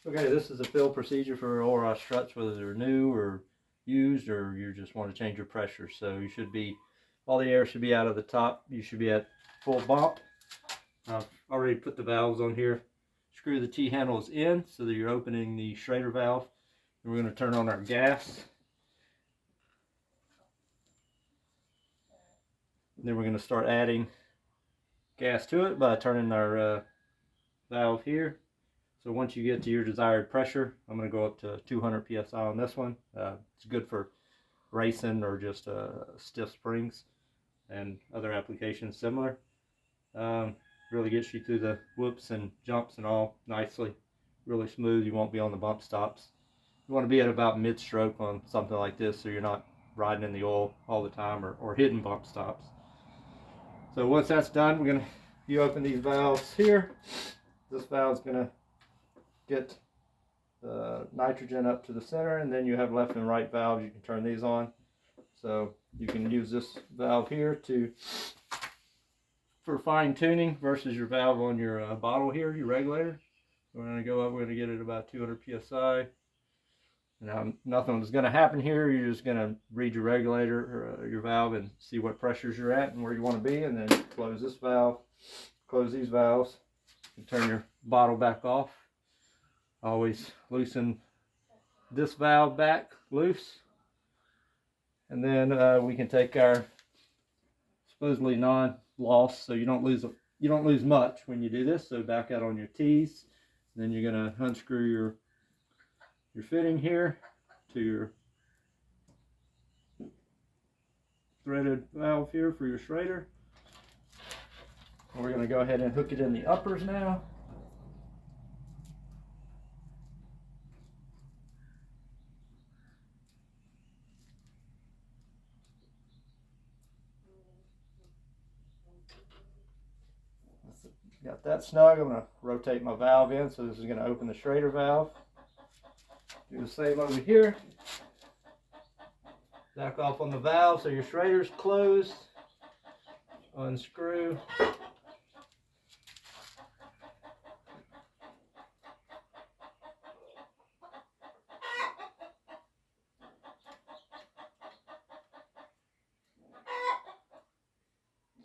Okay, this is a fill procedure for ORI Struts, whether they're new or used, or you just want to change your pressure. So you should be, all the air should be out of the top. You should be at full bump. I've already put the valves on here. Screw the T-handles in so that you're opening the Schrader valve. And we're going to turn on our gas. And then we're going to start adding gas to it by turning our valve here. So once you get to your desired pressure, I'm going to go up to 200 psi on this one. It's good for racing or just stiff springs and other applications similar. Really gets you through the whoops and jumps and all nicely. Really smooth. You won't be on the bump stops. You want to be at about mid-stroke on something like this so you're not riding in the oil all the time or hitting bump stops. So once that's done, you open these valves here. This valve's going to get the nitrogen up to the center, and then you have left and right valves. You can turn these on. So you can use this valve here for fine tuning versus your valve on your bottle here, your regulator. We're going to go up, we're going to get it about 200 psi. Now nothing's going to happen here. You're just going to read your regulator or your valve and see what pressures you're at and where you want to be, and then close this valve, close these valves, and turn your bottle back off. Always loosen this valve back loose, and then we can take our supposedly non-loss, so you don't lose much when you do this. So back out on your T's, then you're going to unscrew your fitting here to your threaded valve here for your Schrader. We're going to go ahead and hook it in the uppers now. Got that snug. I'm going to rotate my valve in, so this is going to open the Schrader valve. Do the same over here. Back off on the valve so your Schrader's closed. Unscrew.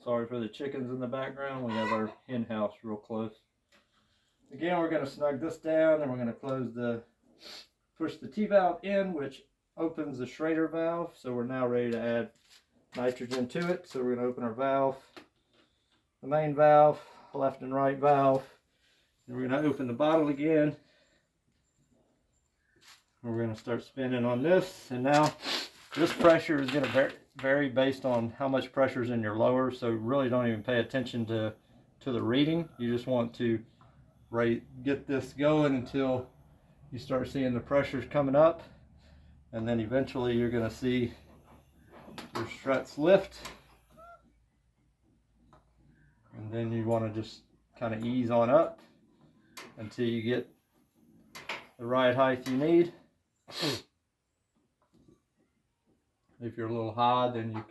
Sorry for the chickens in the background. We have our hen house real close. Again, we're going to snug this down, and we're going to push the T-valve in, which opens the Schrader valve. So we're now ready to add nitrogen to it. So we're going to open our valve, the main valve, left and right valve. And we're going to open the bottle again. And we're going to start spinning on this. And now this pressure is going to vary based on how much pressure is in your lower. So really don't even pay attention to the reading. You just want to get this going until you start seeing the pressures coming up, and then eventually you're going to see your struts lift, and then you want to just kind of ease on up until you get the right height you need. If you're a little high, then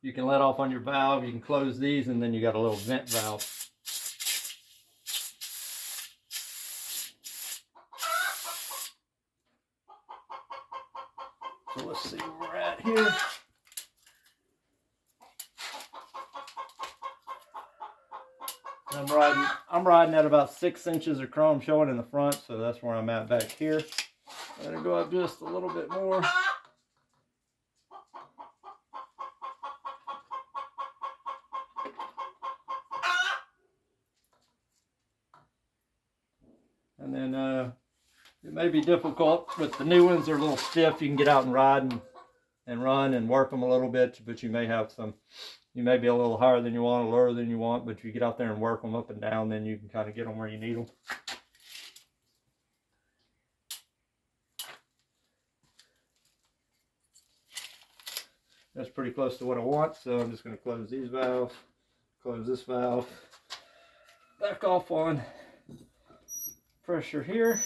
you can let off on your valve. You can close these, and then you got a little vent valve. So let's see where we're at here. I'm riding at about 6 inches of chrome showing in the front, so that's where I'm at back here. I'm gonna go up just a little bit more. And then it may be difficult with the new ones. They're a little stiff. You can get out and ride and run and work them a little bit, but you may be a little higher than you want, or lower than you want, but if you get out there and work them up and down, then you can kind of get them where you need them. That's pretty close to what I want, so I'm just going to close these valves, close this valve, back off on pressure here,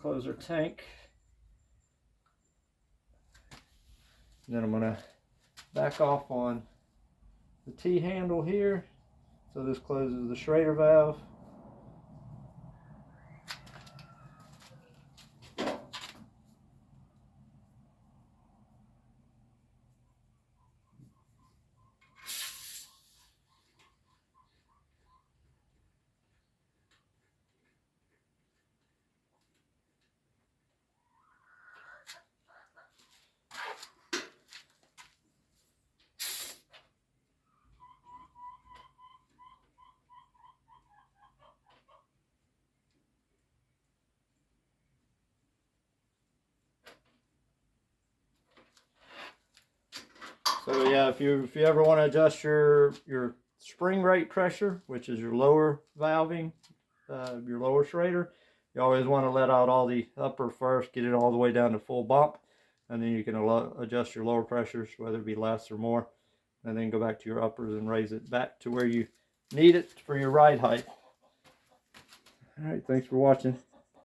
close our tank, and then I'm going to back off on the T handle here, so this closes the Schrader valve, So yeah, if you ever want to adjust your spring rate pressure, which is your lower valving, your lower schrader, you always want to let out all the upper first, get it all the way down to full bump, and then you can adjust your lower pressures, whether it be less or more, and then go back to your uppers and raise it back to where you need it for your ride height. All right, thanks for watching.